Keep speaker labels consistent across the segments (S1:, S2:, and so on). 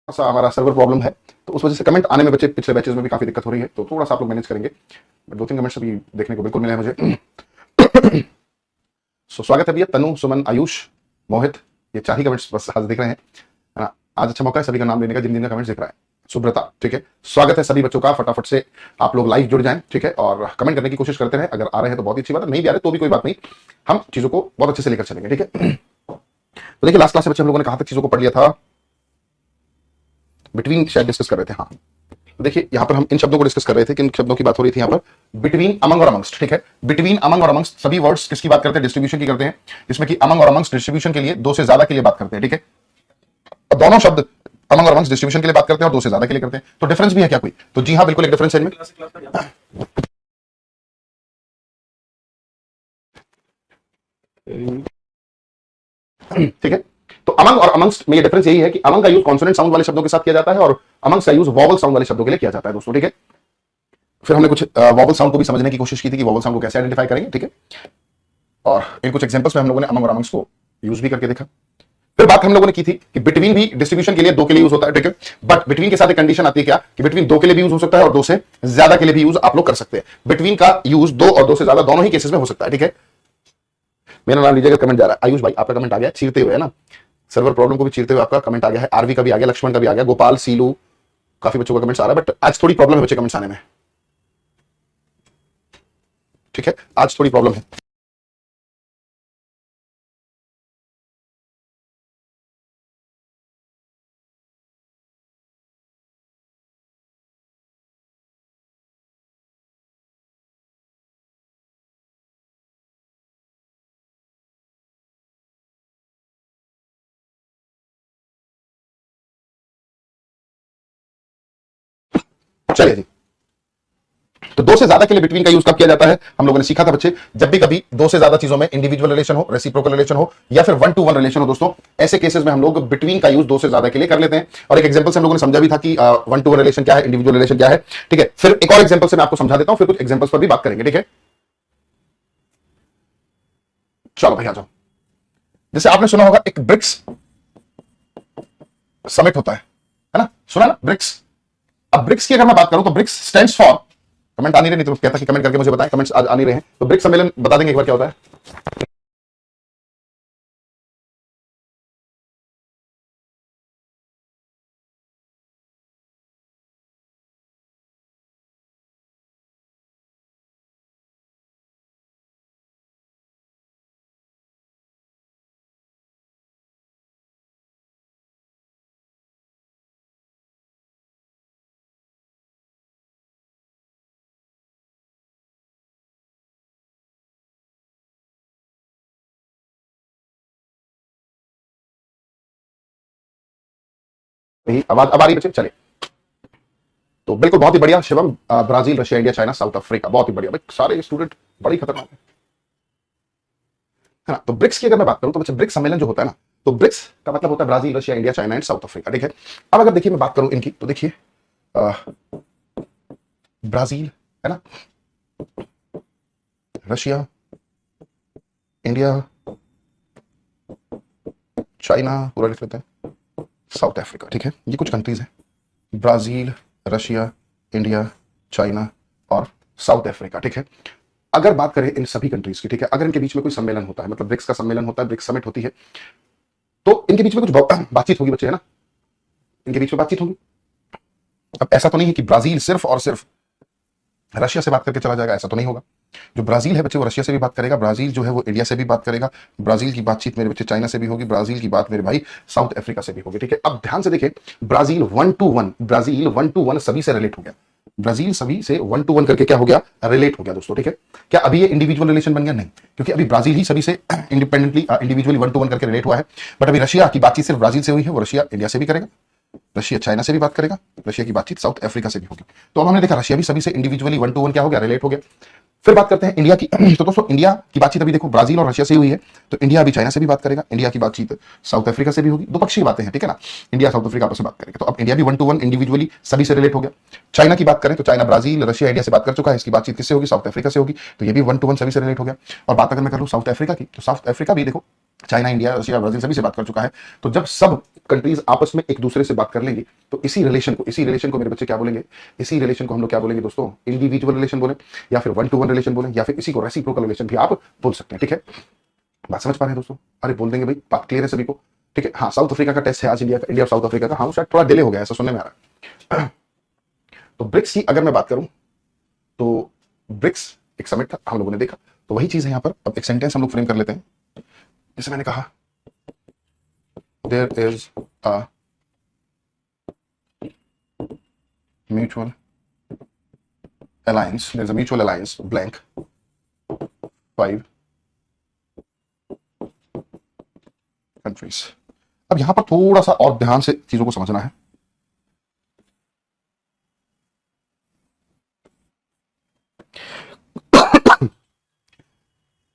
S1: सा हमारा server problem है, तो उस वजह से कमेंट आने में बच्चे पिछले बैचेस में भी काफी दिक्कत हो रही है, तो थोड़ा सा आप लोग मैनेज करेंगे। दो तीन कमेंट्स अभी देखने को बिल्कुल मिले हैं मुझे। सो स्वागत है भैया, तनु, सुमन, आयुष, मोहित, ये 4 ही कमेंट्स बस आज दिख रहे हैं। आज अच्छा मौका है सभी का नाम लेने का जिन जिन का कमेंट्स दिख रहा है। सुब्रता, ठीक है, स्वागत है सभी बच्चों का। फटाफट से आप लोग लाइव जुड़ जाएं, ठीक है, और कमेंट करने की कोशिश करते रहे। अगर आ रहे हैं तो बहुत ही अच्छी बात है, नहीं भी आ रहे तो भी कोई बात नहीं, हम चीजों को बहुत अच्छे से लेकर चलेंगे, ठीक है। तो देखिए, लास्ट क्लास में बच्चे हम लोगों ने कहा तक चीजों को पढ़ लिया था, बिटवीन शायद डिस्कस कर रहे थे। हाँ, देखिए यहां पर हम इन शब्दों को डिस्कस कर रहे थे, किन शब्दों की बात हो रही थी यहां पर, बिटवीन, अमंग और अमंगस्ट, ठीक है। बिटवीन, अमंग और अमंगस्ट सभी वर्ड्स किसकी बात करते हैं? डिस्ट्रीब्यूशन की करते हैं, जिसमें कि अमंग और अमंगस्ट डिस्ट्रीब्यूशन के लिए दो से ज्यादा के लिए बात करते हैं, ठीक है। और दोनों शब्द अमंग और अमंगस्ट डिस्ट्रीब्यूशन के लिए बात करते हैं और दो से ज्यादा के लिए करते हैं, तो डिफरेंस भी है क्या कोई? तो जी हाँ, बिल्कुल एक डिफरेंस है इनमें। ठीक है, तो अमंग और अमंगस्ट में ये डिफरेंस यही है कि अमंग का यूज कॉन्सोनेंट साउंड वाले शब्दों के साथ किया जाता है और अमंगस्ट का यूज वॉवल साउंड वाले शब्दों के लिए किया जाता है दोस्तों, ठीक है। फिर हमने कुछ वॉवल साउंड को भी समझने की कोशिश की थी कि वॉवल साउंड को कैसे आइडेंटिफाई करेंगे, ठीक है। और इन कुछ एग्जांपल्स में हम लोगों ने अमंग और अमंगस्ट को यूज भी करके देखा। फिर बात हम लोगों ने की थी कि बिटवीन भी डिस्ट्रीब्यूशन के लिए दो के लिए यूज होता है, ठीक है। बट बिटवीन के साथ एक कंडीशन आती है क्या, कि बिटवीन दो के लिए भी यूज हो सकता है और दो से ज्यादा के लिए भी यूज आप लोग कर सकते हैं। बिटवीन का यूज दो और दो से ज्यादा दोनों ही केसेस में हो सकता है, ठीक है। मेरा नाम लीजिएगा, कमेंट जा रहा है आयुष भाई, आपका कमेंट आ गया चीरते हुए, है ना, सर्वर प्रॉब्लम को भी चीरते हुए आपका कमेंट आ गया है। आरवी का भी आ गया, लक्ष्मण का भी आ गया, गोपाल, सीलू, काफी बच्चों का कमेंट्स आ रहा है, बट आज थोड़ी प्रॉब्लम है बच्चे कमेंट्स आने में, ठीक है, आज थोड़ी प्रॉब्लम है। चलिए जी, तो दो से ज्यादा के लिए बिटवीन का यूज कब किया जाता है? हम लोगों ने सीखा था बच्चे, जब भी कभी दो से ज्यादा चीजों में इंडिविजुअल रिलेशन हो, रेसिप्रोकल रिलेशन हो, या फिर वन टू वन रिलेशन हो दोस्तों, ऐसे केसेस में हम लोग बिटवीन का यूज दो से ज्यादा के लिए कर लेते हैं। और एक एग्जांपल से हम लोगों ने समझा भी था कि वन टू वन रिलेशन क्या है, इंडिविजुअल रिलेशन क्या है, ठीक है। फिर एक और एग्जांपल से मैं आपको समझा देता हूं, फिर कुछ एग्जांपल्स पर भी बात करेंगे, ठीक है। चलो भाई आ जाओ। जैसे आपने सुना होगा एक ब्रिक्स समिट होता है ना, सुना ना ब्रिक्स। अब ब्रिक्स की अगर मैं बात करूं तो ब्रिक्स स्टैंड्स फॉर, कमेंट आ नहीं रहे, नहीं तो कहता कि कमेंट करके मुझे बताएं, कमेंट्स आज आ नहीं रहे हैं, तो ब्रिक्स सम्मेलन बता देंगे एक बार क्या होता है। यही आवाज अब आ रही बच्चे, चले। तो बिल्कुल बहुत ही बढ़िया Shivam, Brazil, Russia, India, China, south Africa, बहुत ही बढ़िया भाई, सारे स्टूडेंट बड़ी खतरनाक है ना। तो ब्रिक्स की अगर मैं बात करूं तो बच्चे ब्रिक्स सम्मेलन जो होता है ना, तो ब्रिक्स का मतलब होता है Brazil, Russia, India, China and south Africa, ठीक है। अब अगर देखिए मैं बात करूं इनकी, तो देखिए ब्राजील, है ना, रशिया, इंडिया, चाइना, पूरा लिख लेते हैं, साउथ अफ्रीका, ठीक है। ये कुछ कंट्रीज हैं, ब्राजील, रशिया, इंडिया, चाइना और साउथ अफ्रीका, ठीक है। अगर बात करें इन सभी कंट्रीज की, ठीक है, अगर इनके बीच में कोई सम्मेलन होता है, मतलब ब्रिक्स का सम्मेलन होता है, ब्रिक्स समिट होती है, तो इनके बीच में कुछ बातचीत होगी बच्चे, है ना, इनके बीच में बातचीत होगी। अब ऐसा तो नहीं है कि ब्राजील सिर्फ और सिर्फ रशिया से बात करके चला जाएगा, ऐसा तो नहीं होगा। जो ब्राजील है बच्चे वो रशिया से भी बात करेगा, ब्राजील जो है वो इंडिया से भी बात करेगा, ब्राजील की बातचीत मेरे बच्चे चाइना से भी होगी, ब्राजील की बात मेरे भाई साउथ अफ्रीका से भी होगी, ठीक है। अब ध्यान से देखें, Brazil one two one, Brazil one two one सभी से रिलेट हो गया, ब्राजील सभी से वन टू वन करके क्या हो गया, रिलेट हो गया दोस्तों, ठीक है। क्या अभी ये इंडिविजुअल रिलेशन बन गया? नहीं, क्योंकि अभी ब्राजील ही सभी से independently individually one two one करके रिलेट हुआ है। बट अभी रशिया की बातचीत सिर्फ ब्राजील से हुई है, वो रशिया इंडिया से भी करेगा, रशिया चाइना से भी बात करेगा, रशिया की बातचीत साउथ अफ्रीका से भी होगी। तो अब हमने देखा रशिया भी सभी से इंडिविजुअली वन टू वन क्या हो गया, रिलेट हो गया। फिर बात करते हैं इंडिया की। तो दोस्तों इंडिया की बातचीत अभी देखो ब्राजील और रशिया से हुई है, तो इंडिया अभी चाइना से भी बात करेगा, इंडिया की बातचीत साउथ अफ्रीका से भी होगी, दो पक्षीय बातें हैं, ठीक है ना, इंडिया साउथ अफ्रीका आपस में बात करेंगे। तो अब इंडिया भी वन टू वन इंडिविजुअली सभी से रिलेट हो गया। चाइना की बात करें तो चाइना ब्राजील, रशिया, इंडिया से बात कर चुका है, इसकी बातचीत किससे होगी, साउथ अफ्रीका से होगी, तो ये भी वन टू वन सभी से रिलेट हो गया। और बात अगर मैं कर लूं साउथ अफ्रीका की, तो साउथ अफ्रीका भी देखो चाइना, इंडिया, रशिया, ब्राजील सभी से बात कर चुका है। तो जब सब कंट्रीज आपस में एक दूसरे से बात कर लेंगी तो इसी रिलेशन को मेरे बच्चे क्या बोलेंगे, इसी रिलेशन को हम लोग क्या बोलेंगे दोस्तों, इंडिविजुअल रिलेशन बोले, या फिर वन टू वन रिलेशन बोले, या फिर इसी को रेसिप्रोकल रिलेशन भी आप बोल सकते हैं। ठीक है, बात समझ पा रहे हैं दोस्तों? अरे बोल देंगे भाई, बात क्लियर है सभी को? ठीक है, हाँ साउथ अफ्रीका का टेस्ट है आज, इंडिया और साउथ अफ्रीका का। हाँ शायद थोड़ा डिले हो गया ऐसा सुनने में आ रहा है। तो ब्रिक्स की अगर मैं बात करूं तो ब्रिक्स एक समिट था, हम लोगों ने देखा, तो वही चीज है यहां पर। अब एक सेंटेंस हम लोग फ्रेम कर लेते हैं। जैसे मैंने कहा, there is a mutual alliance, there is a mutual alliance blank 5 countries. अब यहां पर थोड़ा सा और ध्यान से चीजों को समझना है।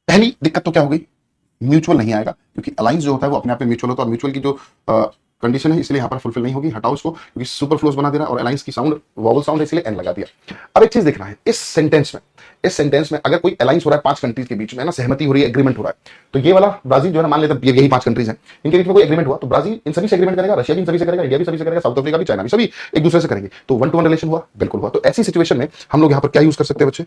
S1: पहली दिक्कत तो क्या हो गई, म्यूचुअल नहीं आएगा, क्योंकि अलायंस जो होता है वो अपने आप में म्यूचुअल होता है, और म्यूचुअल की जो कंडीशन है इसलिए यहां पर फुलफिल नहीं होगी। हटाओ इसको, क्योंकि सुपर फ्लोज बना दे रहा है, और अलायंस की साउंड वॉवल साउंड है इसलिए एन लगा दिया। अब एक चीज देखना है, इस सेंटेंस में अगर कोई अलायंस हो रहा है 5 कंट्रीज के बीच में ना, सहमति हो रही है, एग्रीमेंट हो रहा है, तो ये वाला ब्राजील जो है ना, मान लेते यही 5 कंट्रीज हैं, इनके बीच में कोई एग्रीमेंट हुआ तो ब्राजील इन सभी से एग्रीमेंट करेगा, रशिया भी इन सभी से करेगा, इंडिया भी सभी से करेगा, साउथ अफ्रीका भी, चाइना भी, सभी एक दूसरे से करेंगे। तो वन टू वन रिलेशन हुआ, बिल्कुल हुआ। तो ऐसी सिचुएशन में हम लोग यहां पर क्या यूज कर सकते हैं बच्चे,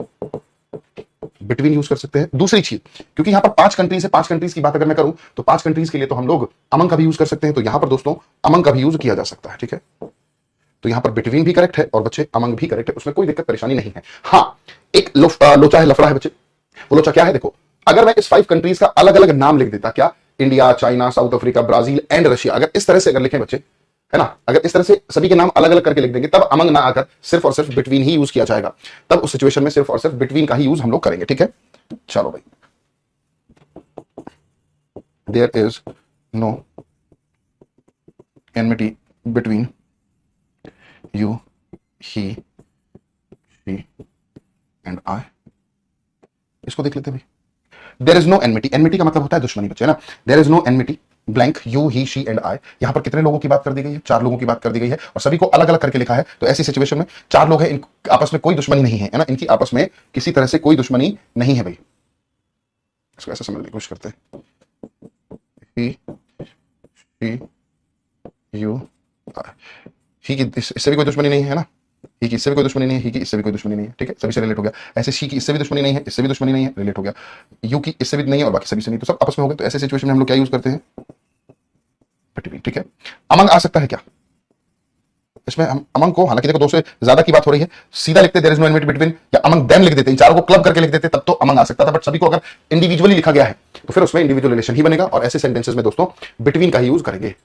S1: बिटवीन यूज कर सकते हैं। दूसरी चीज, क्योंकि यहां पर 5 कंट्रीज है, 5 कंट्रीज की बात अगर मैं करूं तो 5 कंट्रीज के लिए तो हम लोग अमंग का भी यूज कर सकते हैं। तो यहां पर दोस्तों अमंग का भी यूज किया जा सकता है। ठीक है, तो यहां पर बिटवीन भी करेक्ट है और बच्चे अमंग भी करेक्ट है, उसमें कोई दिक्कत परेशानी नहीं है। हाँ, एक लोचा है, लफड़ा है बच्चे। वो लोचा क्या है, देखो, अगर मैं इस 5 कंट्रीज का अलग अलग नाम लिख देता, क्या, India, China, south Africa, Brazil and Russia, अगर इस तरह से अगर लिखें बच्चे, है ना, अगर इस तरह से सभी के नाम अलग अलग करके लिख देंगे, तब अमंग ना आकर सिर्फ और सिर्फ बिटवीन ही यूज किया जाएगा। तब उस सिचुएशन में सिर्फ और सिर्फ बिटवीन का ही यूज हम लोग करेंगे। ठीक है, चलो भाई, there is no enmity between you, he, she and I. इसको देख लेते भाई। There is no enmity, enmity का मतलब होता है दुश्मनी बच्चे, है ना। There is no enmity blank you, he, she and I. यहां पर कितने लोगों की बात कर दी गई है, 4 लोगों की बात कर दी गई है, और सभी को अलग अलग करके लिखा है। तो ऐसी सिचुएशन में 4 लोग हैं, इन आपस में कोई दुश्मनी नहीं है, है ना, इनकी आपस में किसी तरह से कोई दुश्मनी नहीं है भाई। इसको ऐसे समझने की कोशिश करते हैं, ही, शी, यू, ही की इससे भी कोई दुश्मनी नहीं है ना, ही की इससे भी कोई दुश्मनी नहीं है, ही की इससे भी कोई दुश्मनी नहीं है। ठीक है, सभी से रिलेट हो गया। ऐसे शी की इससे भी दुश्मनी नहीं है, इससे भी दुश्मनी नहीं है, रिलेट हो गया। यू की इससे भी नहीं है और बाकी सभी से नहीं, तो सब आपस में हो गए। तो ऐसे सिचुएशन में हम लोग क्या यूज करते हैं, बिटवीन। ठीक है, अमंग आ सकता है क्या इसमें, हम अमंग को, हालांकि देखो 2 से ज्यादा की बात हो रही है, सीधा लिखते there is no enmity between, या अमंग देम लिख देते, इन चारों को क्लब करके लिख देते, तब तो अमंग आ सकता था। बट सभी को अगर इंडिविजुअली लिखा गया है तो फिर उसमें इंडिविजुअल रिलेशन ही बनेगा, और ऐसे सेंटेंसेस में दोस्तों बिटवीन का ही यूज करेंगे।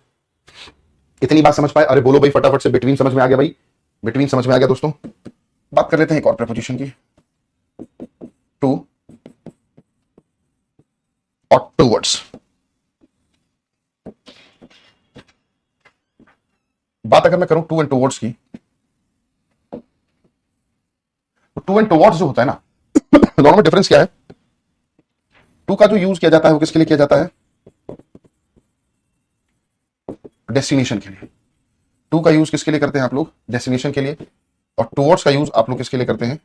S1: इतनी बात समझ पाए? अरे बोलो भाई फटाफट से, बिटवीन समझ में आ गया भाई? बिटवीन समझ में आ गया दोस्तों? बात कर लेते हैं एक और प्रीपोजिशन की, टू और टूवर्ड्स। बात अगर मैं करूं टू एंड टूवर्ड्स की, तो टू एंड टूवर्ड्स जो होता है ना, दोनों में डिफरेंस क्या है? टू का जो यूज किया जाता है वो किसके लिए किया जाता है, डेस्टिनेशन के लिए। टू का यूज किसके लिए करते हैं आप लोग, डेस्टिनेशन के लिए, और टूवर्ड्स का यूज आप लोग किसके लिए करते हैं,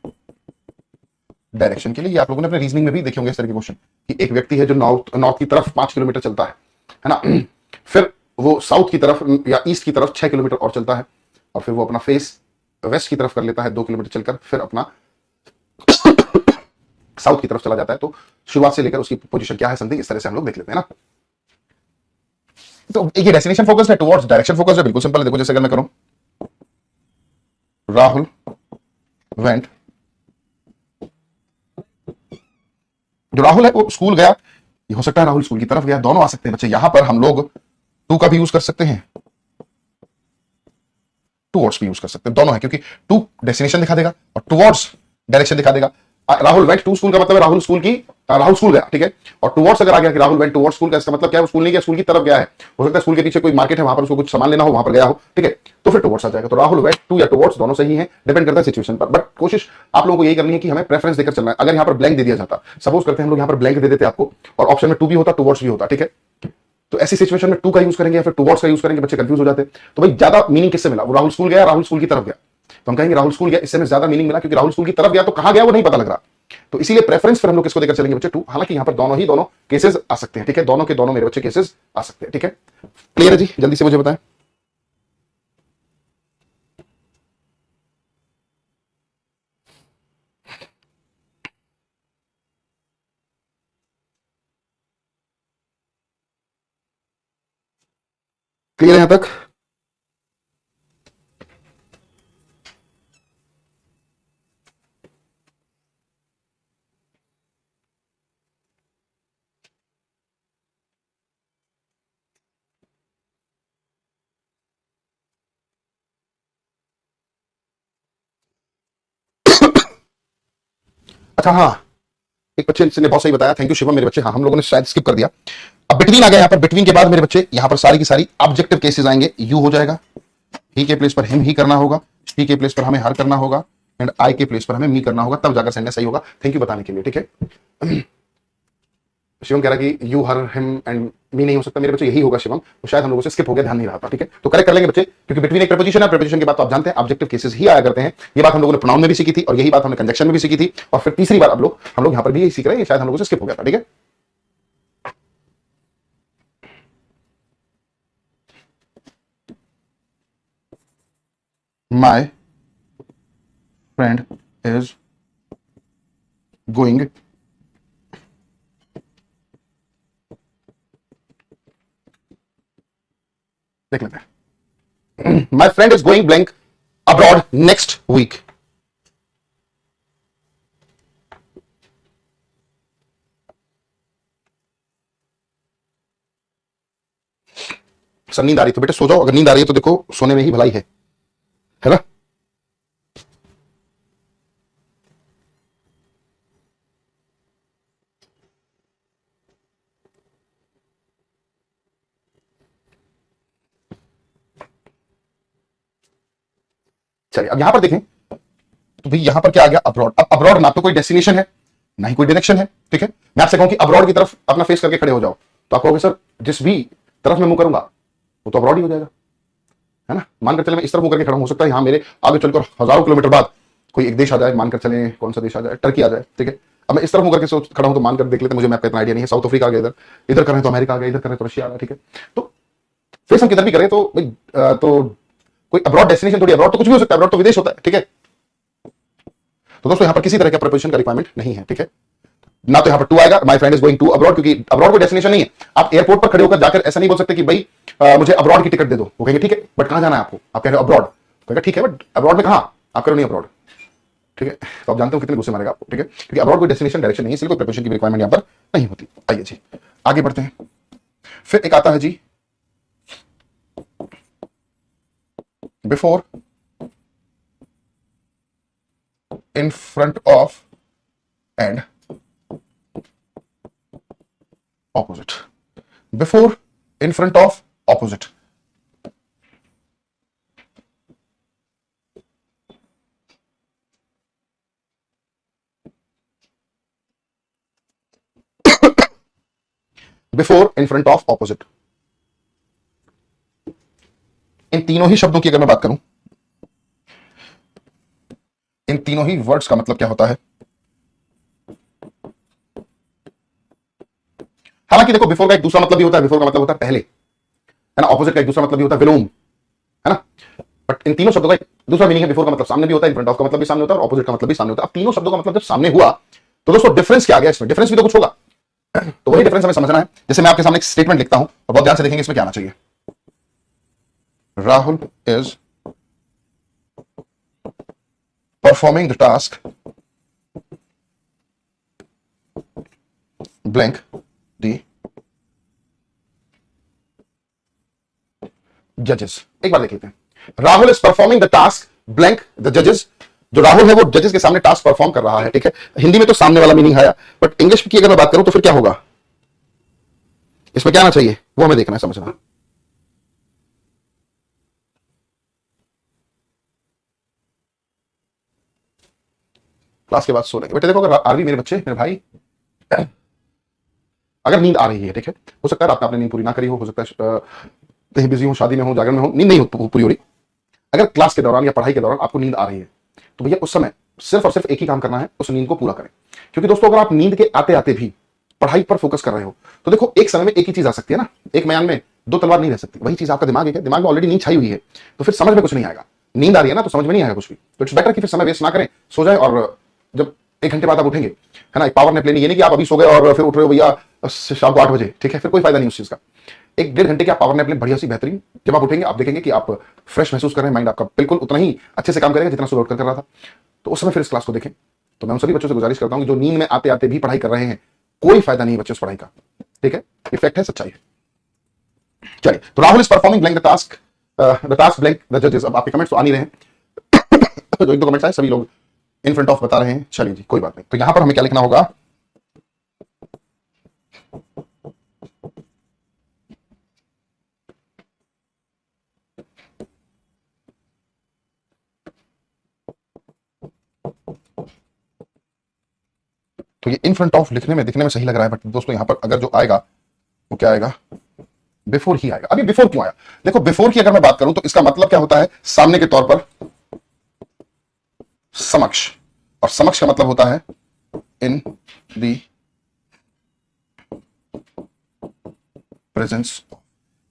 S1: डायरेक्शन के लिए। ये आप लोगों ने अपने रीजनिंग में भी देखे होंगे इस तरह के क्वेश्चन, कि एक व्यक्ति है जो नॉर्थ की तरफ 5 किलोमीटर चलता है ना, फिर वो साउथ की तरफ या ईस्ट की तरफ 6 किलोमीटर और चलता है, और फिर वो अपना फेस वेस्ट की तरफ कर लेता है 2 किलोमीटर चलकर, फिर अपना साउथ की तरफ चला जाता है। तो शुरुआत से लेकर उसकी पोजीशन क्या है, समथिंग इस तरह से हम लोग देख लेते हैं ना। तो ये डेस्टिनेशन फोकस है, टुवर्ड्स डायरेक्शन फोकस है। बिल्कुल सिंपल है, देखो जैसे अगर मैं करूं, राहुल वेंट, जो राहुल है वो स्कूल गया, ये हो सकता है राहुल स्कूल की तरफ गया, दोनों आ सकते हैं बच्चे। यहां पर हम लोग टू का भी यूज कर सकते हैं, टुवर्ड्स भी यूज कर सकते हैं, दोनों है, क्योंकि टू डेस्टिनेशन दिखा देगा और टुवर्ड्स डायरेक्शन दिखा देगा। राहुल वेंट टू स्कूल का मतलब है राहुल स्कूल गया, ठीक है। और टुवर्ड्स अगर आ गया कि राहुल वेंट टुवर्ड्स स्कूल का, इसका मतलब क्या है, वो स्कूल नहीं गया, स्कूल की तरफ गया है। हो सकता है स्कूल के पीछे कोई मार्केट है, वहां पर उसको कुछ सामान लेना हो, वहां पर गया हो, ठीक है, तो फिर टुवर्ड्स आ जाएगा। तो राहुल वेंट टू या टुवर्ड्स दोनों सही है, डिपेंड करता है सिचुएशन पर। बट कोशिश आप लोगों को यही करनी है कि हमें प्रेफरेंस देकर चलना है। अगर यहाँ पर ब्लैंक दे दिया जाता, सपोज करते हैं हम लोग यहाँ पर ब्लैंक दे देते आपको, और ऑप्शन में टू भी होता, टुवर्ड्स भी होता, ठीक है, तो ऐसी सिचुएशन में टू का यूज करेंगे या फिर टुवर्ड्स का यूज करेंगे, बच्चे कंफ्यूज हो जाते हैं। तो भाई ज्यादा मीनिंग किससे मिला, वो राहुल स्कूल गया, राहुल स्कूल की तरफ गया, तो हम कहेंगे राहुल स्कूल गया, इससे में ज्यादा मीनिंग मिला, क्योंकि राहुल स्कूल की तरफ गया तो कहां गया वो नहीं पता लग रहा, तो इसीलिए प्रेफरेंस फिर हम लोग किसको देकर चलेंगे बच्चे? 2। हालांकि यहां पर दोनों केसेस आ सकते हैं, ठीक है, दोनों के दोनों मेरे बच्चे केसेस आ सकते हैं, ठीक है। क्लियर है जी? जल्दी से मुझे बताएं। क्लियर है यहां तक? अच्छा हाँ, एक बच्चे ने बहुत सही बताया, थैंक यू शिवम मेरे बच्चे। हाँ, हम लोगों ने शायद स्किप कर दिया। अब बिटवीन आ गया, यहां पर बिटवीन के बाद मेरे बच्चे यहां पर सारी की सारी ऑब्जेक्टिव केसेस आएंगे। यू हो जाएगा, ही के प्लेस पर हिम ही करना होगा, शी के प्लेस पर हमें हर करना होगा, एंड आई के प्लेस पर हमें मी करना होगा, तब जाकर सेंटेंस सही होगा। थैंक यू बताने के लिए, ठीक है। शिवम कह रहा है कि you her him and me नहीं हो सकता मेरे बच्चे, यही होगा शिवम। तो शायद हम लोगों से स्किप हो गया, ध्यान नहीं रहा था, ठीक है। तो करेक्ट कर लेंगे बच्चे, क्योंकि बिटवीन एक प्रपोजिशन है, प्रपोजिशन के बाद तो आप जानते हैं ऑब्जेक्टिव केसेस ही आया करते हैं। ये बात हम लोगों ने प्रोनाउन में भी सीखी थी, और यही बात हमने कंजक्शन में भी सीखी थी, और फिर तीसरी बार हम लोग यहां पर भी यही सीख रहे हैं। शायद हम लोगों से स्किप हो गया था, ठीक है। माई फ्रेंड इज गोइंग देख लेते हैं। My friend is going blank abroad next week. Sir नींद आ रही तो बेटे सो जाओ, अगर नींद आ रही है तो देखो सोने में ही भलाई है ना। चलिए अब यहां पर देखें, तो भाई यहां पर क्या आ गया? अब्रॉड। अब अब्रॉड ना तो कोई डेस्टिनेशन है, ना ही कोई डायरेक्शन है, ठीक है। मैं आपसे कहूं कि अब्रॉड की तरफ अपना फेस करके खड़े हो जाओ, तो आप कहोगे सर जिस भी तरफ मैं मुंह करूंगा वो तो अब्रॉड ही हो जाएगा, है ना। मानकर चले मैं इस तरफ मुंह करके खड़ा हूं, हो सकता है यहां मेरे आगे चलकर हजारों किलोमीटर बाद कोई एक देश आ जाए, मानकर चले कौन सा देश आ जाए, टर्की आ जाए, ठीक है। अब मैं इस तरफ मुंह करके सोच खड़ा हूं, तो मानकर देख लेते, मुझे मैप का इतना आइडिया नहीं है, साउथ अफ्रीका आ गया, इधर इधर कर रहे तो अमेरिका आ गया, इधर कर रहे तो रशिया आ गया, ठीक है। तो फेस हम किधर भी करें तो भाई तो कोई अब्रॉड डेस्टिनेशन थोड़ी, अब्रॉड तो कुछ भी हो सकता है, अब्रॉड तो विदेश होता है, ठीक है। तो दोस्तों यहां पर किसी तरह का प्रपोजिशन का रिक्वायरमेंट नहीं है, ठीक है। ना तो यहां पर टू आएगा, my friend is going to abroad, क्योंकि अब्रॉड कोई डेस्टिनेशन नहीं है। आप एयरपोर्ट पर खड़े होकर जाकर ऐसा नहीं बोल सकते कि भाई मुझे अब्रॉड की टिकट दे दो। वो कहेंगे ठीक है, बट कहां जाना है आपको? आप कह रहे हो अब्रॉड, कहेगा ठीक है, बट अब्रॉड में कहां? आप कह रहे हो नहीं अब्रॉड, ठीक है। तो आप जानते हो कितने गुस्से मारेगा आपको, ठीक है, क्योंकि अब्रॉड कोई डेस्टिनेशन डायरेक्शन नहीं है, इसलिए कोई प्रपोजिशन की रिक्वायरमेंट यहां पर नहीं होती। आइए जी आगे बढ़ते हैं। फिर एक आता है जी before, in front of, and opposite. Before, in front of, opposite. Before, in front of, opposite. इन तीनों ही शब्दों की अगर मैं बात करूं, इन तीनों ही वर्ड्स का मतलब क्या होता है? हालांकि देखो बिफोर का एक दूसरा मतलब भी होता है, बिफोर का मतलब होता है पहले, है ना। ऑपोजिट का एक दूसरा मतलब भी होता है विलोम, है ना। बट इन तीनों शब्दों का एक दूसरा मीनिंग है। बिफोर का मतलब सामने भी होता है, इन फ्रंट ऑफ का मतलब भी सामने होता है, और ऑपोजिट का मतलब भी सामने होता है। अब तीनों शब्दों का मतलब जब सामने हुआ तो दोस्तों डिफरेंस क्या आ गया इसमें? डिफरेंस भी तो कुछ होगा, तो वही डिफरेंस हमें समझना है। जैसे मैं आपके सामने एक स्टेटमेंट लिखता हूं, और बहुत ध्यान से देखेंगे इसमें क्या आना चाहिए। Rahul is performing the task blank the जजेस। एक बार देख लेते हैं। Rahul is performing the task blank the जजेस। जो राहुल है वो जजेस के सामने टास्क परफॉर्म कर रहा है, ठीक है। हिंदी में तो सामने वाला मीनिंग आया, बट इंग्लिश की अगर मैं बात करूं तो फिर क्या होगा? इसमें क्या आना चाहिए वो हमें देखना है, समझना। क्लास के बाद सो लेंगे बेटे। देखो अगर आरवी मेरे बच्चे, मेरे भाई, अगर नींद आ रही है, ठीक है, हो सकता है रात में आपने नींद पूरी ना करी हो सकता है कहीं बिजी हो, शादी में हो, जागरण में हो, नींद नहीं हो पूरी हो रही। अगर क्लास के दौरान या पढ़ाई के दौरान आपको नींद आ रही है, तो भैया उस समय सिर्फ और सिर्फ एक ही काम करना है, उस नींद को पूरा करें। क्योंकि दोस्तों अगर आप नींद के आते आते भी पढ़ाई पर फोकस कर रहे हो तो देखो एक समय में एक ही चीज आ सकती है ना, एक म्यान में दो तलवार नहीं रह सकती। वही चीज आपका दिमाग है, दिमाग में ऑलरेडी नींद छाई हुई है, तो फिर समझ में कुछ नहीं आएगा। नींद आ रही है ना तो समझ में नहीं आएगा कुछ भी, तो इट्स बेटर कि फिर समय वेस्ट ना करें, सो जाए। और जब 1 घंटे बाद आप उठेंगे, है ना, एक पावर नैप लेनी, ये नहीं कि आप अभी सो गए और फिर उठ रहे हो भैया शाम को 8 बजे, ठीक है, फिर कोई फायदा नहीं उस चीज का। 1-1.5 घंटे की आप पावर नैप लें, बढ़िया सी बेहतरीन। जब आप उठेंगे आप देखेंगे कि आप फ्रेश महसूस कर रहे हैं, माइंड आपका बिल्कुल उतना ही अच्छे से काम करेगा जितना सुबह उठकर कर रहा था। तो उस समय फिर इस क्लास को देखें। तो मैं उन सभी बच्चों से गुजारिश करता हूं कि जो नींद में आते आते भी पढ़ाई कर रहे हैं, कोई फायदा नहीं है बच्चों उस पढ़ाई का, ठीक है, इफेक्ट है, सच्चाई है। चलिए, तो Rahul is performing blank the task blank the जजेस। अब आपके कमेंट्स तो आ नहीं रहे हैं जो 1-2 कमेंट्स आए सभी लोग इन फ्रंट ऑफ बता रहे हैं, चलिए जी कोई बात नहीं। तो यहां पर हमें क्या लिखना होगा, तो ये इन फ्रंट ऑफ लिखने में दिखने में सही लग रहा है, बट दोस्तों यहां पर अगर जो आएगा वो क्या आएगा, बिफोर ही आएगा। अभी बिफोर क्यों आया, देखो बिफोर की अगर मैं बात करूं तो इसका मतलब क्या होता है, सामने के तौर पर समक्ष, और समक्ष का मतलब होता है इन दी प्रेजेंस,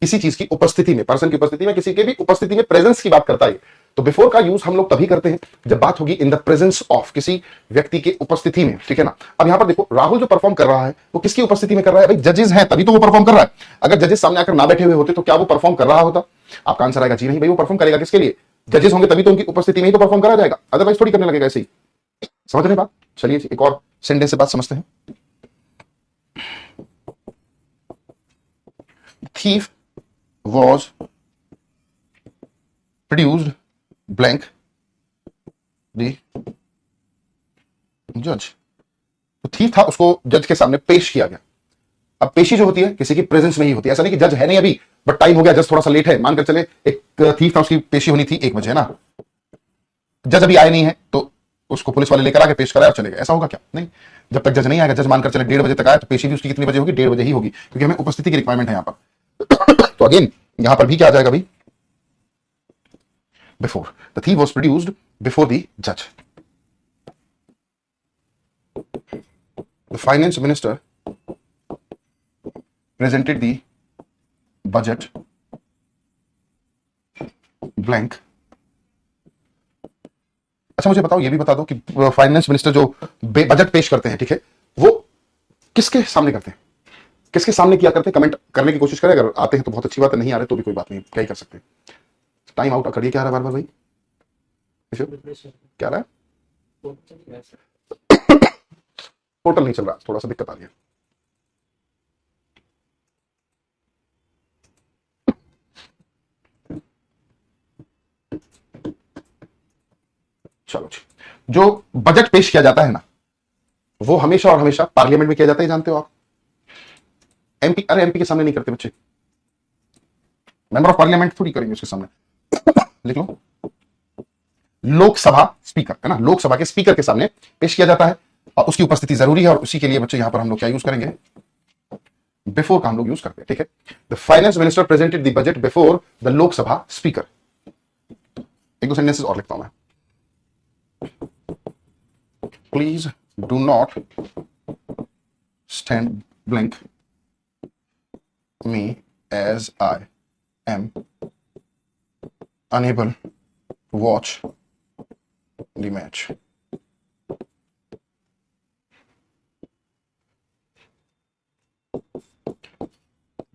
S1: किसी चीज की उपस्थिति में, पर्सन की उपस्थिति में, किसी के भी उपस्थिति में प्रेजेंस की बात करता है। तो बिफोर का यूज हम लोग तभी करते हैं जब बात होगी इन द प्रेजेंस ऑफ, किसी व्यक्ति के उपस्थिति में, ठीक है ना। अब यहां पर देखो राहुल जो परफॉर्म कर रहा है वो किसकी उपस्थिति में कर रहा है, भाई जजेस हैं तभी तो वो परफॉर्म कर रहा है। अगर जजेस सामने आकर ना बैठे हुए होते तो क्या वो परफॉर्म कर रहा होता, आपका आंसर आएगा जी नहीं, भाई वो परफॉर्म करेगा किसके लिए, जजेस होंगे तभी तो उनकी उपस्थिति में ही तो परफॉर्म करा जाएगा, अदरवाइज थोड़ी करने लगेगा ऐसे ही। समझ रहे बात, चलिए एक और सेंटेंस से बात समझते हैं। thief was produced blank the judge। तो थीफ था, उसको जज के सामने पेश किया गया। अब पेशी जो होती है किसी की प्रेजेंस में ही होती है, ऐसा नहीं कि जज है नहीं अभी बट टाइम हो गया, जज थोड़ा सा लेट है, मानकर चले एक थीफ था, उसकी पेशी होनी थी 1 बजे, है ना, जज अभी आए नहीं है तो उसको पुलिस वाले लेकर आके पेश कराया और चले गए, ऐसा होगा क्या, नहीं। जब तक जज नहीं आएगा, जज मानकर चले 1:30 बजे तक आया तो पेशी भी उसकी कितनी बजे होगी, 1:30 बजे ही होगी, क्योंकि हमें उपस्थिति की रिक्वायरमेंट है यहां पर। तो अगेन यहां पर भी क्या आ जाएगा भाई, before, the thief was produced before the जज। The finance minister presented the budget blank. अच्छा मुझे बताओ, ये भी बता दो कि फाइनेंस मिनिस्टर जो बजट पेश करते हैं, ठीक है, वो किसके सामने करते हैं, किसके सामने किया करते हैं, कमेंट करने की कोशिश करें, अगर आते हैं तो बहुत अच्छी बात है, नहीं आ रहे तो भी कोई बात नहीं, क्या ही कर सकते हैं। टाइम आउट करिए, क्या आ रहा है बार बार भाई, क्या रहा है, पोर्टल नहीं चल रहा, थोड़ा सा दिक्कत आ रही है। चलो जी, जो बजट पेश किया जाता है ना, वो हमेशा और हमेशा पार्लियामेंट में किया जाता है, जानते हो आप। एमपी, अरे एमपी के सामने नहीं करते बच्चे, मेंबर ऑफ पार्लियामेंट थोड़ी करेंगे उसके सामने। लिख लो, लोकसभा स्पीकर, है ना, लोकसभा के स्पीकर के सामने पेश किया जाता है और उसकी उपस्थिति जरूरी है, और उसी के लिए बच्चे यहां पर हम लोग क्या यूज करेंगे, बिफोर का हम लोग यूज करते हैं, ठीक है। The finance minister presented the budget before the Lok Sabha speaker. 1-2 sentences और लिखता हूं मैं। Please do not stand blank me as I am unable to watch the match।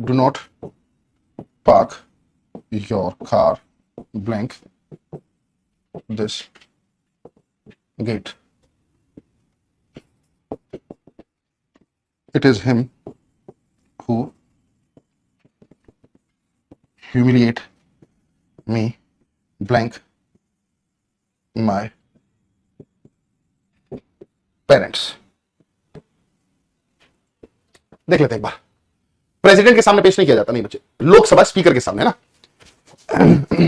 S1: Do not park your car blank this gate। It is him who humiliate me blank my parents. देख लेते हैं एक बार, president के सामने पेश नहीं किया जाता, नहीं बच्चे, लोकसभा स्पीकर के सामने, है ना।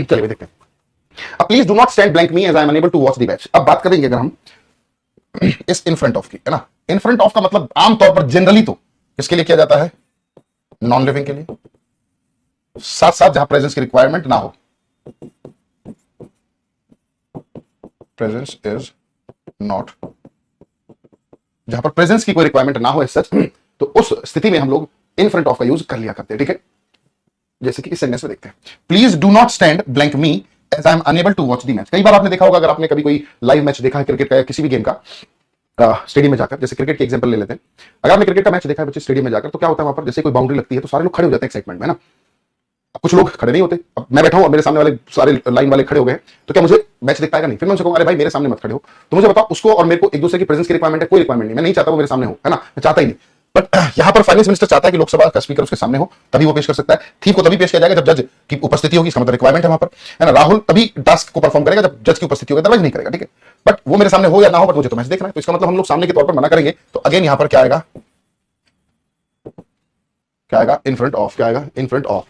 S1: चलिए देखते हैं। अब please do not stand blank me as I am unable to watch the match. अब बात करेंगे अगर हम इस इन फ्रंट ऑफ की, है ना, इन फ्रंट ऑफ का मतलब आमतौर पर जनरली तो किसके लिए किया जाता है, नॉन लिविंग के लिए, साथ साथ जहां प्रेजेंस की रिक्वायरमेंट ना हो, presence is not जहां पर प्रेजेंस की कोई रिक्वायरमेंट ना हो सच, तो उस स्थिति में हम लोग इन फ्रंट ऑफ का यूज कर लिया करते हैं, ठीक है। जैसे कि इस सेंटेंस में देखते हैं, please do not stand blank me as I am unable to watch the match. कई बार आपने देखा होगा, अगर आपने कभी कोई लाइव मैच देखा है क्रिकेट का या किसी भी गेम का, स्टेडियम में जाकर, जैसे क्रिकेट की एग्जांपल ले लेते हैं, अगर आपने क्रिकेट का मैच देखा है बच्चे स्टेडियम में जाकर, तो क्या होता है वहां पर, जैसे कोई बाउंड्री लगती है तो सारे लोग खड़े हो जाते हैं एक्साइटमेंट में, ना। अब कुछ लोग खड़े नहीं होते। अब मैं बैठा हूं और मेरे सामने वाले सारे लाइन वाले खड़े हो गए, तो क्या मुझे मैच दिख पाएगा? नहीं। फिर मैं उनसे कहूंगा, अरे भाई मेरे सामने मत खड़े हो। तो मुझे बताओ, उसको और मेरे को एक दूसरे की प्रेजेंस की रिक्वायरमेंट है? कोई रिक्वायरमेंट नहीं। मैं नहीं चाहता वो मेरे सामने हो, है ना, मैं चाहता ही नहीं। बट यहां पर फाइनेंस मिनिस्टर चाहता है कि लोकसभा का स्पीकर उसके सामने हो, तभी वो पेश कर सकता है। थीफ को तभी पेश किया जाएगा जब जज की उपस्थिति होगी, इसका मतलब रिक्वायरमेंट है वहां पर, है ना। राहुल तभी टास्क को परफॉर्म करेगा जब जज की उपस्थिति होगी, अदरवाइज नहीं करेगा, ठीक है। बट वो मेरे सामने हो या ना हो, बट मुझे तो मैच देखना है, तो इसका मतलब हम लोग सामने के तौर पर मना करेंगे। तो अगेन यहां पर क्या आएगा, क्या आएगा? इन फ्रंट ऑफ। क्या आएगा? इन फ्रंट ऑफ।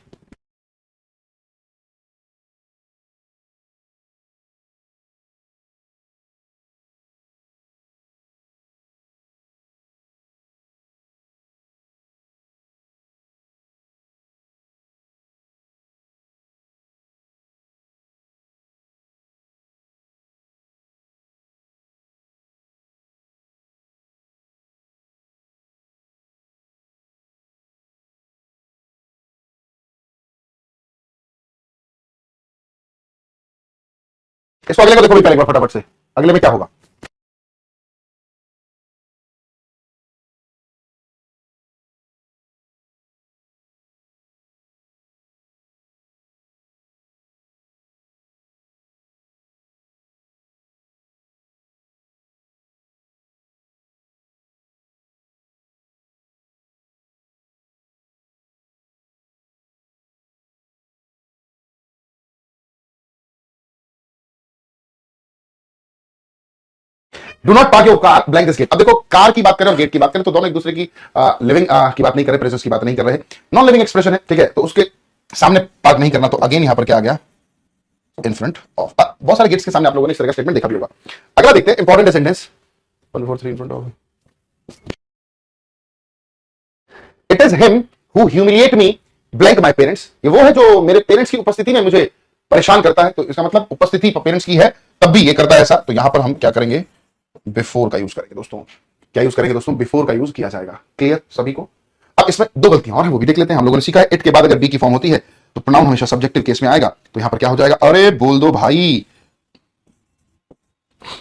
S1: इसको अगले को देखो भी पहले एक बार फटाफट से, अगले में क्या होगा। Do not park your car blank this gate. अब देखो, कार की बात करें और गेट की बात करें तो दोनों एक दूसरे की लिविंग की बात नहीं कर रहे, प्रेजेंस की बात नहीं कर रहे, नॉन लिविंग एक्सप्रेशन है, ठीक है। तो उसके सामने पार्क नहीं करना, तो अगेन यहां पर क्या आ गया? इन फ्रंट ऑफ। बहुत सारे गेट्स के सामने आप लोगों ने इस तरह का स्टेटमेंट देखा भी होगा। अगला देखते हैं, important sentence 143 in front of. It is him who humiliate me blank my parents. ये वो है जो मेरे पेरेंट्स की उपस्थिति में मुझे परेशान करता है। तो इसका मतलब उपस्थिति पेरेंट्स की है तब भी ये करता है ऐसा। तो यहां पर हम क्या करेंगे? बिफोर का यूज करेंगे दोस्तों। क्या यूज करेंगे दोस्तों? बिफोर का यूज किया जाएगा। क्लियर सभी को? अब इसमें दो गलतियां और हैं, वो भी देख लेते हैं। हम लोगों ने सीखा है, इट के बाद अगर बी की फॉर्म होती है तो प्रोनाउन हमेशा सब्जेक्टिव केस में आएगा। तो यहां पर क्या हो जाएगा? अरे बोल दो भाई।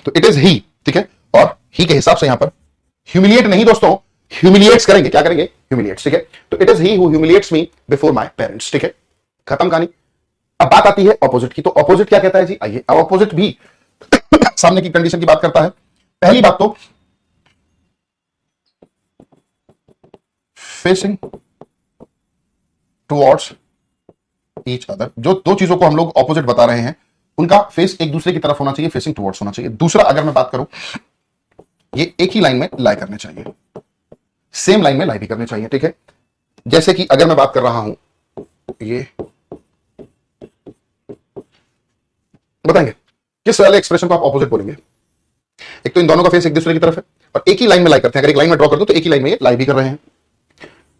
S1: तो इट इज ही, ठीक है। और ही के हिसाब से यहां पर ह्यूमिलिएट नहीं दोस्तों, ह्यूमिलिएट्स करेंगे। क्या करेंगे? ह्यूमिलिएट्स, ठीक है। तो it is he who humiliates me before my parents, ठीक है। खत्म कहानी। अब बात आती है ऑपोजिट की। तो ऑपोजिट क्या कहता है जी? आइए, अब ऑपोजिट भी सामने की कंडीशन की बात करता है। पहली बात तो फेसिंग टुवर्ड्स ईच अदर। जो दो चीजों को हम लोग ऑपोजिट बता रहे हैं, उनका फेस एक दूसरे की तरफ होना चाहिए, फेसिंग टुवर्ड्स होना चाहिए। दूसरा, अगर मैं बात करूं, ये एक ही लाइन में लाई करने चाहिए, सेम लाइन में लाई भी करने चाहिए, ठीक है। जैसे कि अगर मैं बात कर रहा हूं, ये बताएंगे किस वाले एक्सप्रेशन को आप ऑपोजिट बोलेंगे। एक तो इन दोनों का फेस एक दूसरे की तरफ है और एक ही लाइन में लाई करते हैं। अगर एक लाइन में ड्रॉ कर दो तो एक ही लाइन में ये लाई भी कर रहे हैं,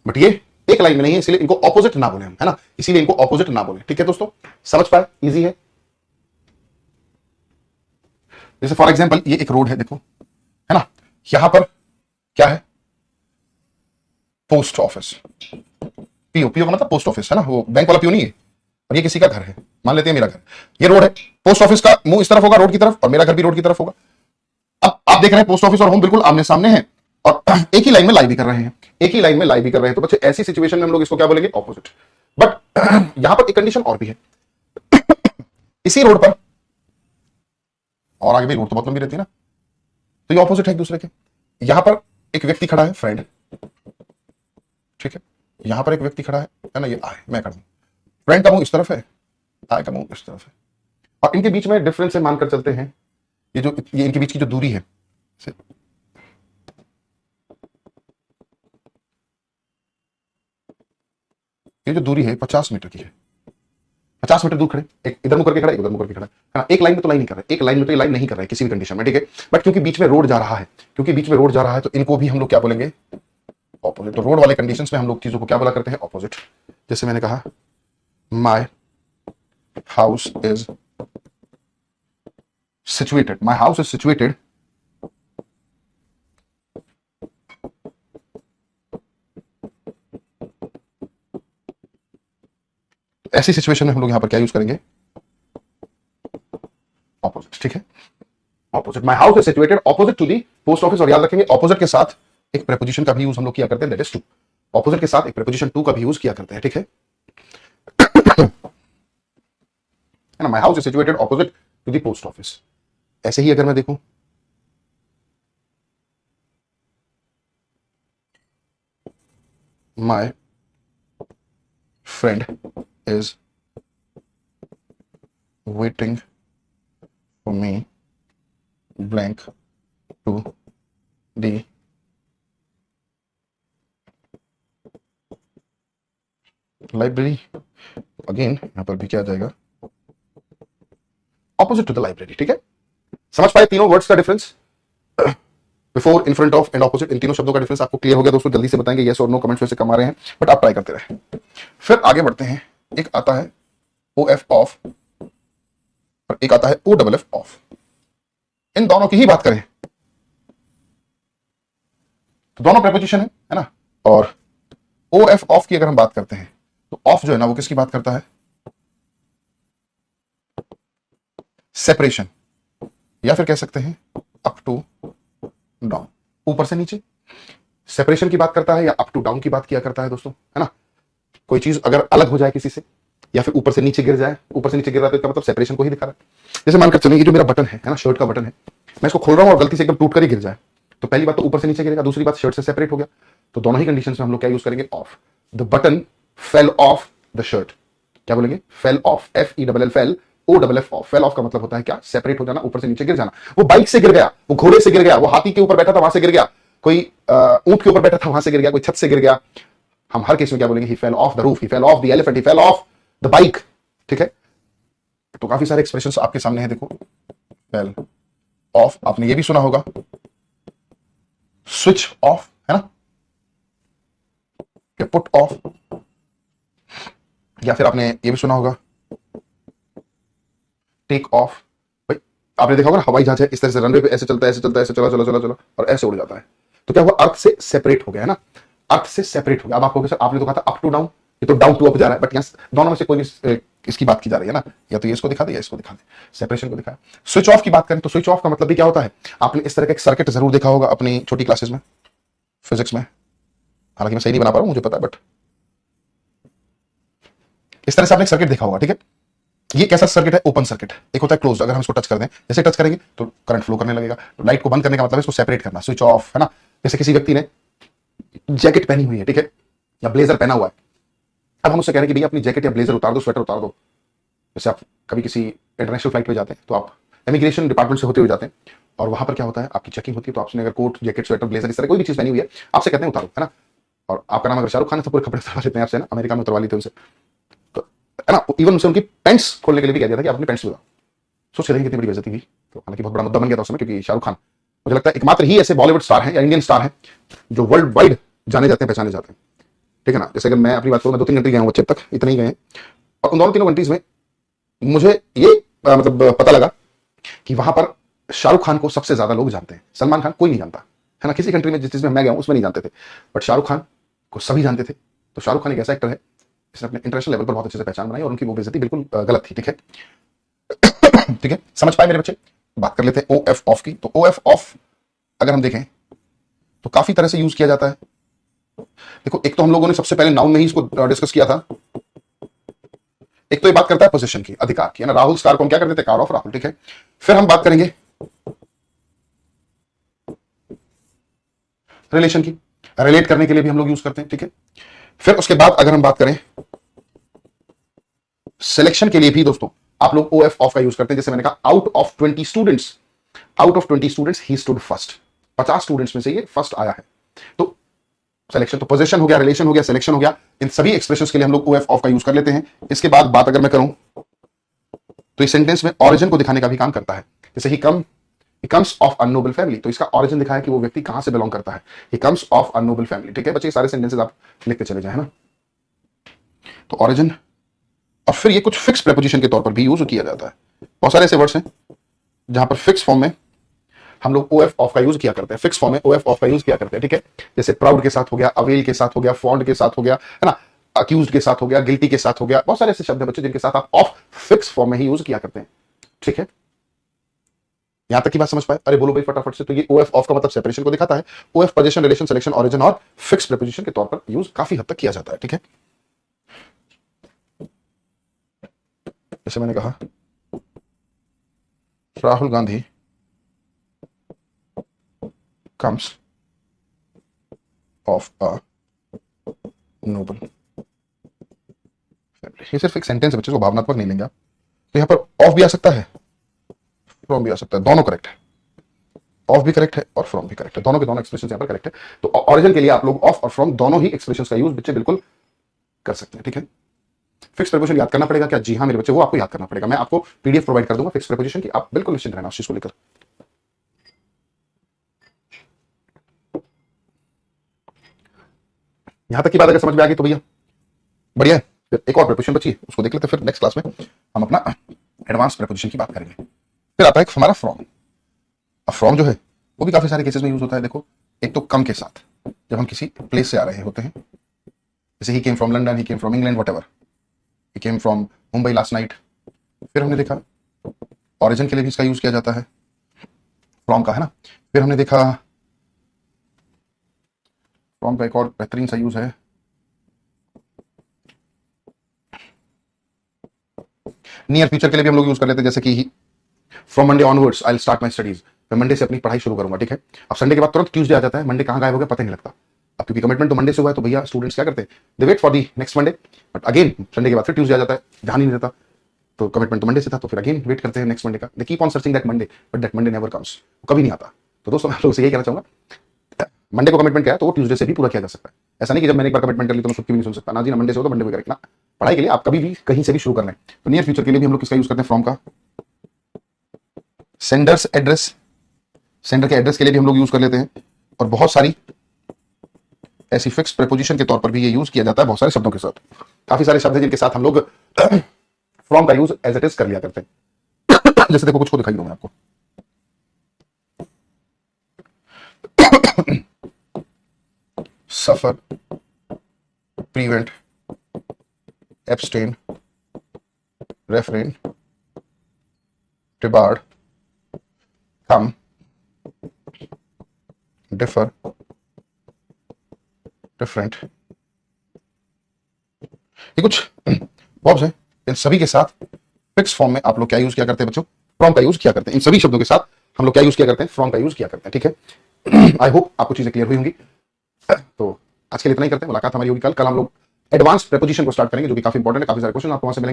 S1: बट ये एक लाइन में नहीं है, इसलिए इनको ऑपोजिट ना बोले हम, है ना। इसीलिए इनको ऑपोजिट ना बोले, ठीक है दोस्तों। समझ पाए? इजी है। जैसे फॉर एग्जांपल ये एक रोड है, देखो, है ना। यहां पर क्या है? Post office. पीओ, पीओ का मतलब पोस्ट ऑफिस, है ना। वो बैंक वाला पीओ नहीं है। और ये किसी का घर है, मान लेते हैं मेरा घर। ये रोड है, पोस्ट ऑफिस का मुंह इस तरफ होगा रोड की तरफ, और मेरा घर भी रोड की तरफ होगा। अब आप देख रहे हैं पोस्ट ऑफिस और होम बिल्कुल आमने सामने है, और एक ही लाइन में लाई भी कर रहे हैं, एक ही लाइन में लाई भी कर रहे हैं। तो बच्चे ऐसी सिचुएशन में हम लोग इसको क्या बोलेंगे? ऑपोजिट। बट यहां पर एक कंडीशन और भी है। इसी रोड पर, और आगे भी रोड तो बहुत लंबी रहती है ना, तो ये ऑपोजिट है एक दूसरे के। यहां पर एक व्यक्ति खड़ा है, फ्रेंड, ठीक है। यहां पर एक व्यक्ति खड़ा है ना, ये आए, मैं खड़ा हूं। फ्रेंड का मुंह इस तरफ है, आए का मुंह इस तरफ है, और इनके बीच में डिफरेंस से मानकर चलते हैं, ये इनके बीच की जो दूरी है, ये जो दूरी है 50 मीटर की है। 50 मीटर दूर खड़े, एक इधर मुकर के खड़ा, एक उधर मुकर के खड़ा, है ना। एक लाइन में तो लाइन नहीं कर रहे, एक लाइन में तो लाइन नहीं कर रहे किसी भी कंडीशन में, ठीक है। बट क्योंकि बीच में रोड जा रहा है, क्योंकि बीच में रोड जा रहा है, तो इनको भी हम लोग क्या बोलेंगे? ऑपोजिट। तो रोड वाले कंडीशंस में हम लोग चीजों को क्या बोला करते हैं? ऑपोजिट। जैसे मैंने कहा, my house is situated, my house is situated ऐसी सिचुएशन में हम लोग यहां पर क्या यूज करेंगे, ऑपोजिट, ठीक है। Opposite, my house is situated opposite to the post office, और याद रखेंगे ऑपोजिट के साथ एक प्रीपोजिशन का भी यूज हम लोग किया करते हैं, दैट इज टू। ऑपोजिट के साथ एक प्रीपोजिशन टू का भी यूज किया करते हैं, ठीक है ना। My house is situated opposite to the post office. ऐसे ही अगर मैं देखूं, my friend is waiting for me blank to the library. Again यहां पर भी क्या आ जाएगा, ऑपोजिट टू द लाइब्रेरी, ठीक है। समझ पाए तीनों वर्ड्स का difference, before, in front of and opposite, इन तीनों शब्दों का डिफरेंस आपको क्लियर हो गया दोस्तों? जल्दी से बताएंगे, यस और नो कमेंट्स में से कम आ रहे हैं, बट आप ट्राई करते रहे। फिर आगे बढ़ते हैं, एक आता है ओ एफ ऑफ और एक आता है ओ डबल एफ ऑफ। इन दोनों की ही बात करें तो दोनों प्रीपोजिशन है ना। और ओ एफ ऑफ की अगर हम बात करते हैं तो ऑफ जो है ना वो किसकी बात करता है, सेपरेशन, या फिर कह सकते हैं अप टू डाउन, ऊपर से नीचे सेपरेशन की बात करता है, या अप टू डाउन की बात किया करता है दोस्तों, है ना। कोई चीज अगर अलग हो जाए किसी से, या फिर ऊपर से नीचे गिर जाए, ऊपर से नीचे गिर रहा है तो इसका मतलब सेपरेशन को ही दिखा रहा है। जैसे मानकर चलिए ये जो मेरा बटन है ना, शर्ट का बटन है, मैं इसको खोल रहा हूं और गलती से एकदम टूट कर ही गिर जाए, तो पहली बात तो ऊपर से नीचे गिरेगा, दूसरी बात शर्ट से सेपरेट हो गया। तो दोनों ही कंडीशन में हम लोग क्या यूज करेंगे, off. The button fell off the shirt, क्या बोलेंगे, fell off, F E double L, fell O double F off. Fell off का मतलब होता है क्या, सेपरेट हो जाना, ऊपर से नीचे गिर जाना। वो बाइक से गिर गया, वो घोड़े से गिर गया, वो हाथी के ऊपर बैठा था वहां से गिर गया, कोई ऊंट के ऊपर बैठा था वहां से गिर गया, कोई छत से गिर गया। हम हर केस में क्या बोलेंगे, he fell off the roof, he fell off the elephant, he fell off the bike, ठीक है। तो काफी सारे एक्सप्रेशंस आपके सामने हैं, देखो फेल ऑफ, आपने ये भी सुना होगा स्विच ऑफ, है ना, या पुट ऑफ, या फिर आपने ये भी सुना होगा टेक ऑफ। भाई आपने देखा होगा ना, हवाई जहाज है इस तरह से रनवे पे ऐसे चलता है, ऐसे चलता है, ऐसे चला चला चला चला और ऐसे उड़ जाता है, तो क्या हुआ, अर्थ से सेपरेट हो गया, है ना, अर्थ से सेपरेट हो गया। अब आपको सर आपने तो कहा था अप टू डाउन, ये तो डाउन टू अप जा रहा है, बट यहां दोनों में से कोई भी इसकी बात की जा रही है ना, या तो ये इसको दिखा दे या इसको दिखा दे, सेपरेशन को दिखाया। स्विच ऑफ की बात करें तो स्विच ऑफ का मतलब भी क्या होता है, आपने इस तरह का एक सर्किट जरूर देखा होगा अपनी छोटी क्लासेस में, फिजिक्स में, हालांकि मैं सही नहीं बना पा रहा हूं, मुझे पता है, बट इस तरह से आपने एक सर्किट देखा होगा, ठीक है। ये कैसा सर्किट है, ओपन सर्किट। एक होता है क्लोज, अगर हम इसको टच कर दें, जैसे टच करेंगे तो करंट फ्लो करने लगेगा। तो लाइट को बंद करने का मतलब है इसको सेपरेट करना, स्विच ऑफ, है ना। जैसे किसी व्यक्ति ने जैकेट पहनी हुई है, ठीक है, या ब्लेजर पहना हुआ है, अब हम उससे कह रहे हैं कि भैया अपनी जैकेट या ब्लेजर उतार दो, स्वेटर उतार दो। जैसे आप कभी किसी इंटरनेशनल फ्लाइट पे जाते हैं तो आप इमिग्रेशन डिपार्टमेंट से होते हुए जाते हैं, और वहां पर क्या होता है, आपकी चेकिंग होती है, तो आपने अगर कोट, जैकेट, स्वेटर, ब्लेजर इस तरह कोई भी चीज पहनी हुई है, आपसे कहते हैं उतारो, है ना। और आपका नाम अगर शाहरुख खान है तो पूरे कपड़े उतरवा लेते हैं आपसे, ना, अमेरिका में उतरवा लेते हैं उनसे, तो है ना। इवन उनसे उनकी पैंट्स खोलने के लिए भी कह दिया था कि आप अपनी पैंट्स उतारो। सोच के देखिए कितनी बड़ी बेइज्जती हुई। तो हालांकि बहुत बड़ा मुद्दा बन गया था उस समय, क्योंकि शाहरुख खान मुझे लगता है एकमात्र ही ऐसे बॉलीवुड स्टार हैं या इंडियन स्टार हैं जो वर्ल्ड वाइड जाने जाते हैं, पहचाने जाते हैं, ठीक है ना। जैसे अगर मैं अपनी बात करूं, मैं 2-3 कंट्री गया हूं अब तक, इतने ही गए हैं, और उन दोनों तीनों कंट्रीज में मुझे ये मतलब पता लगा कि वहां पर शाहरुख खान को सबसे ज्यादा लोग जानते हैं, सलमान खान कोई नहीं जानता, है ना। किसी कंट्री में जिस चीज में मैं गया हूं उसमें नहीं जानते थे, बट शाहरुख खान को सभी जानते थे। तो शाहरुख खान एक ऐसा एक्टर है जिसने अपने इंटरनेशनल लेवल पर बहुत अच्छे से पहचान बनाई, और उनकी वो बेइज्जती बिल्कुल गलत थी, ठीक है। ठीक है, समझ पाए मेरे बच्चे। बात कर लेते हैं ओ एफ ऑफ की। तो ओ एफ ऑफ अगर हम देखें तो काफी तरह से यूज किया जाता है। देखो, एक तो हम लोगों ने सबसे पहले नाउन में ही इसको डिस्कस किया था। एक तो ये बात करता है पोजीशन की, अधिकार की, है ना। राहुल स्टार को हम क्या करते थे, कार ऑफ राहुल, ठीक है। फिर हम बात करेंगे रिलेशन की, रिलेट करने के लिए भी हम लोग यूज करते हैं, ठीक है। फिर उसके बाद अगर हम बात करें सिलेक्शन के लिए भी दोस्तों आप लोग ओ एफ ऑफ का यूज करते हैं। जैसे मैंने कहा, out of 20 students he stood first, 50 students में से ये फर्स्ट आया है। तो सिलेक्शन तो पोजीशन हो गया, रिलेशन हो गया, सिलेक्शन हो गया, इन सभी एक्सप्रेशंस के लिए हम लोग ओ एफ ऑफ का यूज कर लेते हैं। इसके बाद बात अगर मैं करूं तो इस सेंटेंस में ऑरिजिन को दिखाने का भी काम करता है। जैसे he comes of a Nobel family, तो इसका ऑरिजिन दिखाया कि वो व्यक्ति कहां से बिलोंग करता है, he comes of a Nobel family, ठीक है बच्चे। सारे सेंटेंसेस आप लिखते चले जाए, है ना। तो ऑरिजिन, और फिर ये कुछ फिक्स प्रेपोजिशन के तौर पर भी यूज किया जाता है। बहुत सारे ऐसे वर्ड्स हैं जहां पर फिक्स फॉर्म में हम लोग ओ एफ ऑफ का यूज किया करते हैं, फिक्स फॉर्म में ओ एफ ऑफ का यूज किया करते हैं, ठीक है। जैसे प्राउड के साथ हो गया, अवेल के साथ हो गया, फॉन्ड के साथ हो गया, है ना। अक्यूज्ड के साथ हो गया, गिल्टी के साथ हो गया, बहुत सारे ऐसे शब्द हैं बच्चों जिनके साथ आप ऑफ फिक्स फॉर्म में ही यूज किया करते हैं। ठीक है, यहां तक की बात समझ पाए? अरे बोलो भाई फटाफट से। तो ये ओएफ ऑफ का मतलब सेपरेशन को दिखाता है। Of position, relation, selection, origin और फिक्स प्रीपोजिशन के तौर पर यूज काफी हद तक किया जाता है। ठीक है, जैसे मैंने कहा Rahul Gandhi comes of a Nobel family. ये सिर्फ एक सेंटेंस है बच्चों को भावनात्मक नहीं लेंगे आप। तो यहां पर ऑफ भी आ सकता है, फ्रॉम भी आ सकता है, दोनों करेक्ट है। ऑफ भी करेक्ट है और फ्रॉम भी करेक्ट है, दोनों के दोनों एक्सप्रेशन यहां पर करेक्ट है। तो ऑरिजिन के लिए आप लोग ऑफ और फ्रॉम दोनों ही एक्सप्रेशन का यूज बच्चे बिल्कुल कर सकते हैं। ठीक है, फिक्स प्रीपोजिशन याद करना पड़ेगा क्या? जी हाँ मेरे बच्चे, वो आपको याद करना पड़ेगा। मैं आपको पीडीएफ प्रोवाइड कर दूंगा फिक्स प्रीपोजिशन की, आप बिल्कुल निश्चिंत रहना उस चीज को लेकर। यहां तक की बात अगर समझ में आ गई तो भैया बढ़िया है। फिर एक और प्रीपोजिशन बची है, उसको देख लेते हैं। फिर नेक्स्ट क्लास में हम अपना एडवांस प्रीपोजिशन की बात करेंगे। फिर आता है हमारा फ्रॉम। अब फ्रॉम जो है वो भी काफी सारे केसेस में यूज होता है। देखो, एक तो कम के साथ, जब हम किसी प्लेस से आ रहे होते हैं, जैसे he came from London, he came from England, whatever, he came from Mumbai last night. फिर हमने देखा ऑरिजिन के लिए भी इसका यूज किया जाता है, फ्रॉम का, है ना। फिर हमने देखा फ्रॉम का एक और बेहतरीन सा यूज है, नियर फ्यूचर के लिए भी हम लोग यूज कर लेते हैं, जैसे कि from Monday onwards I will start my studies. मैं मंडे से अपनी पढ़ाई शुरू करूंगा। ठीक है, अब संडे के बाद तुरंत ट्यूसडे आ जाता है, मंडे कहां गायब हो गया पता नहीं लगता। अब क्योंकि कमिटमेंट तो मंडे से हुआ है, तो भैया स्टूडेंट्स क्या करते हैं, they wait for the next Monday, but again Sunday के बाद फिर ट्यूसडे आ जाता है, ध्यान ही नहीं रहता। तो कमिटमेंट तो मंडे से था, तो फिर अगेन वेट करते हैं नेक्स्ट मंडे का। They keep on searching that Monday, but that Monday never comes, कभी नहीं आता। तो दोस्तों मैं आप लोगों से यही कहना चाहूंगा, मंडे को कमिटमेंट किया है तो वो ट्यूसडे से भी पूरा किया जा सकता है। ऐसा नहीं कि जब मैंने एक बार कमिटमेंट कर ली तो मैं सबकी भी नहीं सुन सकता ना जी, ना मंडे से हो तो मंडे को करेक्ट ना। पढ़ाई के लिए आप कभी भी कहीं से भी शुरू कर लें। तो नियर फ्यूचर के लिए भी हम लोग किसका यूज करते हैं, फ्रॉम का। सेंडर्स एड्रेस, सेंडर के एड्रेस के लिए भी हम लोग यूज कर लेते हैं। और बहुत सारी ऐसी फिक्स प्रीपोजिशन के तौर पर भी ये यूज किया जाता है, बहुत सारे शब्दों के साथ। काफी सारे शब्द हैं जिनके साथ हम लोग फ्रॉम का यूज एज इट इज कर लिया करते हैं। जैसे देखो, कुछ को दिखाई दूं मैं आपको। सफर, प्रिवेंट, एब्सटेन, रेफरेन, डिबार्ड, कम, डिफर, डिफरेंट, ये कुछ वर्ब्स हैं। इन सभी के साथ फिक्स फॉर्म में आप लोग क्या यूज किया करते हैं बच्चों, फ्रॉम का यूज किया करते हैं। इन सभी शब्दों के साथ हम लोग क्या यूज किया करते हैं, फ्रॉम का यूज किया करते हैं। ठीक है, आई होप आपको चीजें क्लियर हुई होंगी। तो आज के लिए इतना ही करते हैं, मुलाकात हमारी होगी कल। कल हम लोग एडवांस प्रीपोजिशन को स्टार्ट करेंगे, जो कि काफी इंपॉर्टेंट है। काफी सारे क्वेश्चन आपको वहां से मिलेंगे।